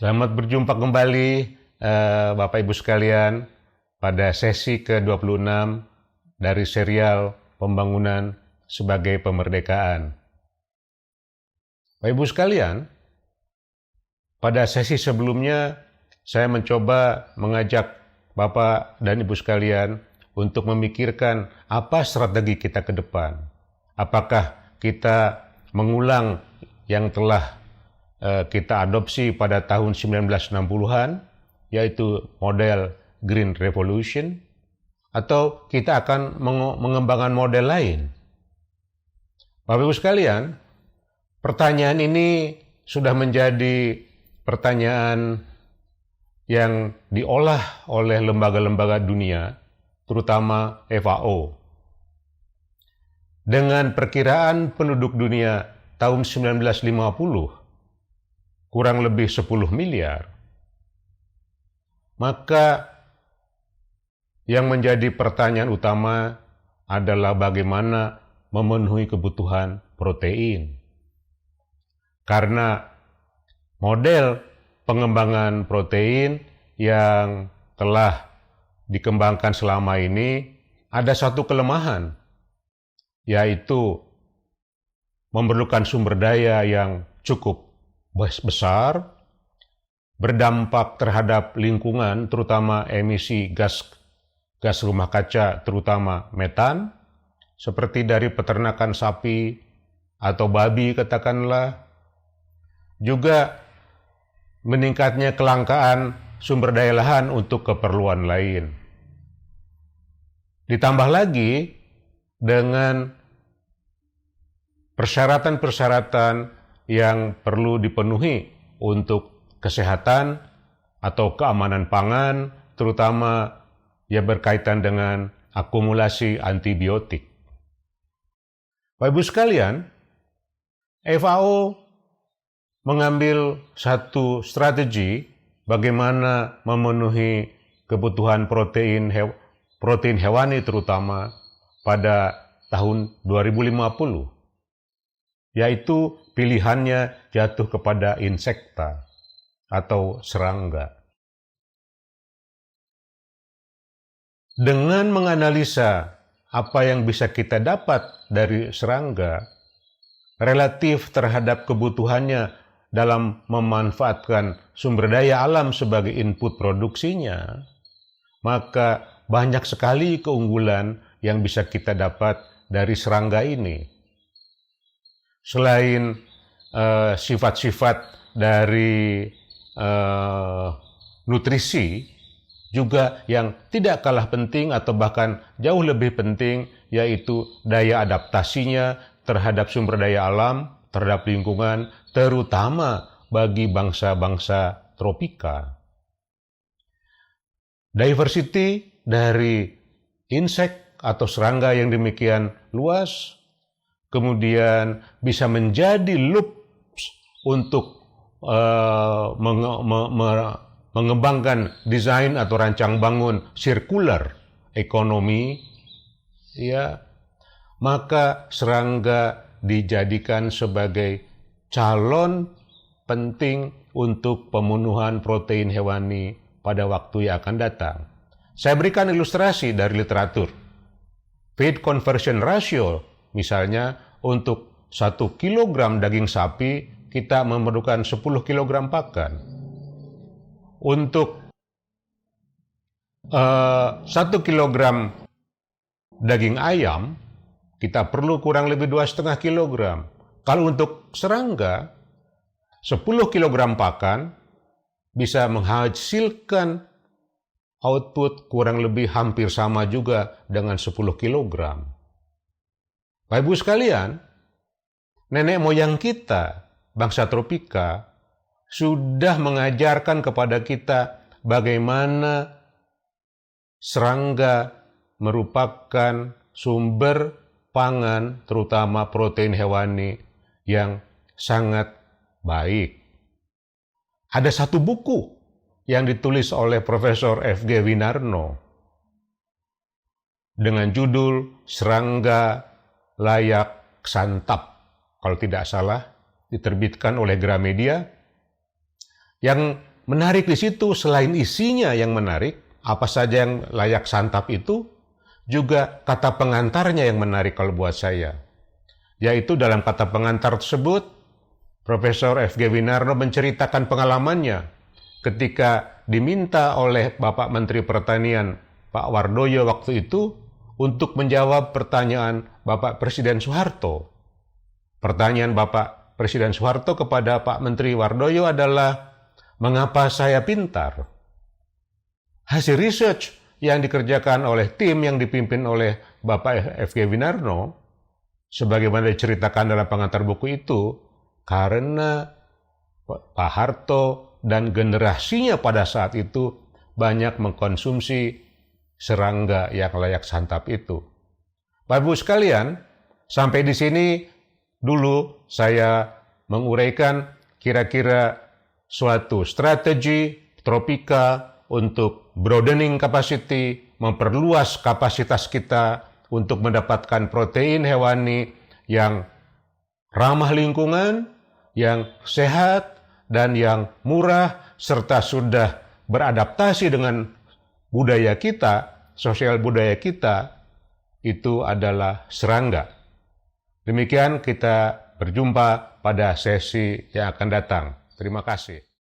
Selamat berjumpa kembali Bapak Ibu sekalian pada sesi ke-26 dari serial Pembangunan sebagai Pemerdekaan. Bapak Ibu sekalian, pada sesi sebelumnya saya mencoba mengajak Bapak dan Ibu sekalian untuk memikirkan apa strategi kita ke depan. Apakah kita mengulang yang telah kita adopsi pada tahun 1960-an, yaitu model Green Revolution, atau kita akan mengembangkan model lain. Bapak Ibu sekalian, pertanyaan ini sudah menjadi pertanyaan yang diolah oleh lembaga-lembaga dunia, terutama FAO. Dengan perkiraan penduduk dunia tahun 1950, kurang lebih 10 miliar, maka yang menjadi pertanyaan utama adalah bagaimana memenuhi kebutuhan protein. Karena model pengembangan protein yang telah dikembangkan selama ini ada satu kelemahan, yaitu memerlukan sumber daya yang cukup besar, berdampak terhadap lingkungan, terutama emisi gas rumah kaca, terutama metan, seperti dari peternakan sapi atau babi katakanlah, juga meningkatnya kelangkaan sumber daya lahan untuk keperluan lain. Ditambah lagi dengan persyaratan-persyaratan yang perlu dipenuhi untuk kesehatan atau keamanan pangan, terutama yang berkaitan dengan akumulasi antibiotik. Bapak Ibu sekalian, FAO mengambil satu strategi bagaimana memenuhi kebutuhan protein hewani terutama pada tahun 2050. Yaitu pilihannya jatuh kepada insekta atau serangga. Dengan menganalisa apa yang bisa kita dapat dari serangga, relatif terhadap kebutuhannya dalam memanfaatkan sumber daya alam sebagai input produksinya, maka banyak sekali keunggulan yang bisa kita dapat dari serangga ini. Selain sifat-sifat dari nutrisi, juga yang tidak kalah penting atau bahkan jauh lebih penting, yaitu daya adaptasinya terhadap sumber daya alam, terhadap lingkungan, terutama bagi bangsa-bangsa tropika. Diversity dari insek atau serangga yang demikian luas, kemudian bisa menjadi loops untuk mengembangkan desain atau rancang bangun circular ekonomi, ya, maka serangga dijadikan sebagai calon penting untuk pemenuhan protein hewani pada waktu yang akan datang. Saya berikan ilustrasi dari literatur. Feed conversion ratio, misalnya untuk 1 kilogram daging sapi, kita memerlukan 10 kilogram pakan. Untuk 1 kilogram daging ayam, kita perlu kurang lebih 2,5 kilogram. Kalau untuk serangga, 10 kilogram pakan bisa menghasilkan output kurang lebih hampir sama juga dengan 10 kilogram. Bapak Ibu sekalian, nenek moyang kita, bangsa tropika, sudah mengajarkan kepada kita bagaimana serangga merupakan sumber pangan, terutama protein hewani, yang sangat baik. Ada satu buku yang ditulis oleh Profesor F.G. Winarno dengan judul Serangga Layak Santap, kalau tidak salah, diterbitkan oleh Gramedia, yang menarik di situ selain isinya yang menarik, apa saja yang layak santap itu, juga kata pengantarnya yang menarik kalau buat saya. Yaitu dalam kata pengantar tersebut, Profesor F.G. Winarno menceritakan pengalamannya ketika diminta oleh Bapak Menteri Pertanian Pak Wardoyo waktu itu untuk menjawab pertanyaan Bapak Presiden Soeharto. Pertanyaan Bapak Presiden Soeharto kepada Pak Menteri Wardoyo adalah, mengapa saya pintar? Hasil research yang dikerjakan oleh tim yang dipimpin oleh Bapak F.G. Winarno, sebagaimana diceritakan dalam pengantar buku itu, karena Pak Harto dan generasinya pada saat itu banyak mengkonsumsi serangga yang layak santap itu. Bapak Ibu sekalian, sampai di sini dulu saya menguraikan kira-kira suatu strategi Tropika untuk broadening capacity, memperluas kapasitas kita untuk mendapatkan protein hewani yang ramah lingkungan, yang sehat, dan yang murah, serta sudah beradaptasi dengan budaya kita, sosial budaya kita, itu adalah serangga. Demikian kita berjumpa pada sesi yang akan datang. Terima kasih.